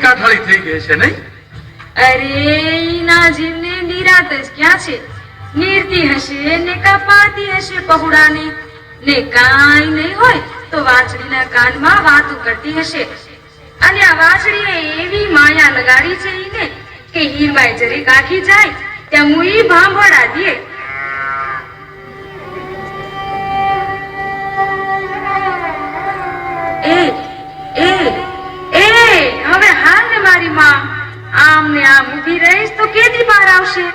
કાઠાળી થઈ ગઈ છે નહીં? અરે ના જીવને નિરાત જ ક્યાં છે? નીરતી હશે ને કપાતી હશે પહોળાને ને કાંઈ નહીં હોય તો વાછડીના કાનમાં વાતો કરતી હશે. અને આ વાછડીએ એવી માયા લગાડી છે ઈને કે હીરબાઈ જરી કાઠી જાય ત્યાં મુઈ ભાંભળા દે. એ હવે હાલ ને મારી માં આમ ને આમ ઊભી રહીશ તો કેદી બહાર આવશે?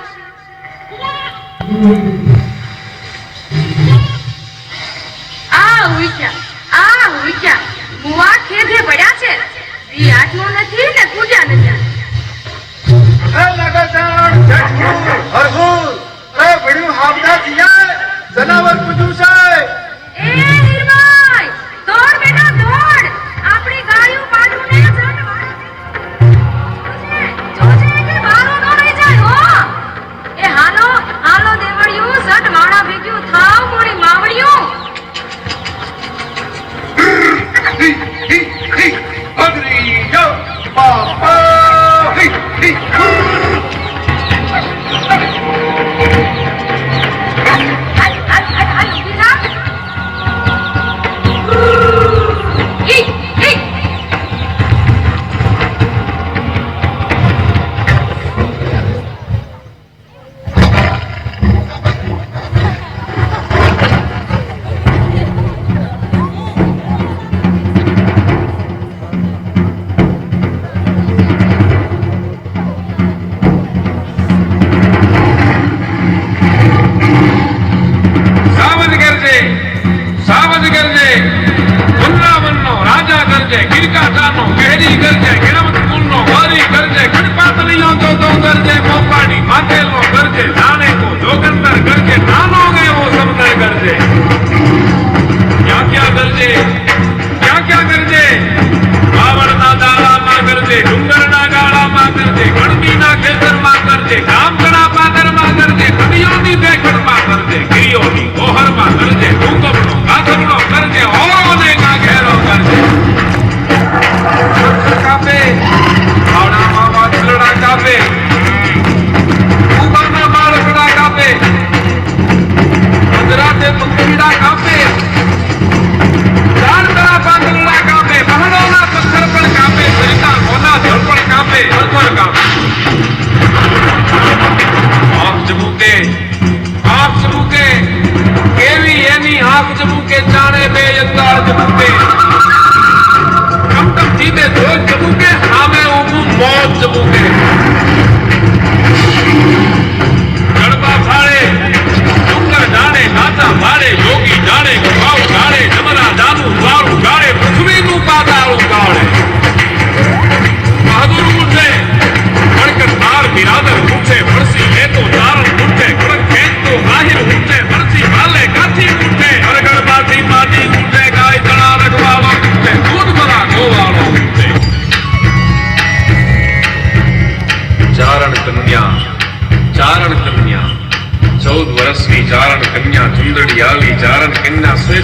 મુવા ખેધે પડ્યા છે. ઈ આટલો નથી ને પૂજા નથી. એ લગતણ જઠમુ હરહુલ એ ભણ્યું હાબડા થયા જનાવર પૂજ્યું છે. એ હીરબાઈ દોડ બેટા દોડ. આપણી ગાયું પાડું ને જોજે કે બારો ન રહી જાય હો. એ હાલો હાલો દેવળિયું સટ માણા ભેગ્યું થાવ મોરી માવડિયું. અગ્રી જો બાપા હી હી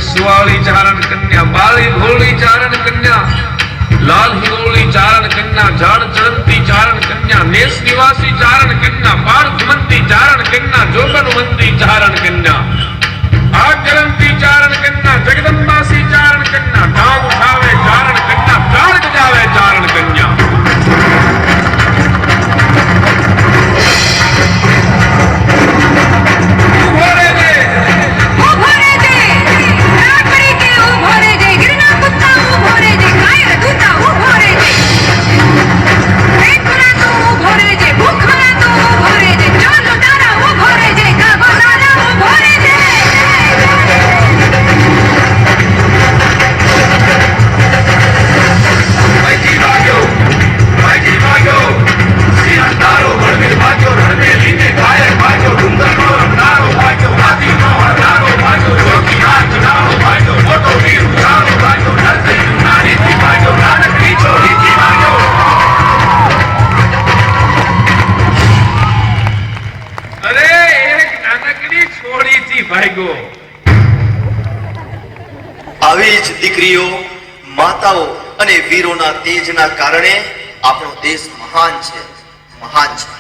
सुवाली चारण कन्या बाली भोली चारण कन्या लाल हिरोली चारण कन्या झाड़ चढ़ती चारण कन्या नेस निवासी चारण कन्या पार्थमंती चारण कन्या जोगनवंती चारण कन्या आगरंती चारण कन्या जगदंबासी चारण कन्या गांव उठावे चारण कन्या प्राण बजावे चारण कन्या આવી જ દીકરીઓ માતાઓ અને વીરોના તેજના કારણે આપણો દેશ મહાન છે, મહાન છે.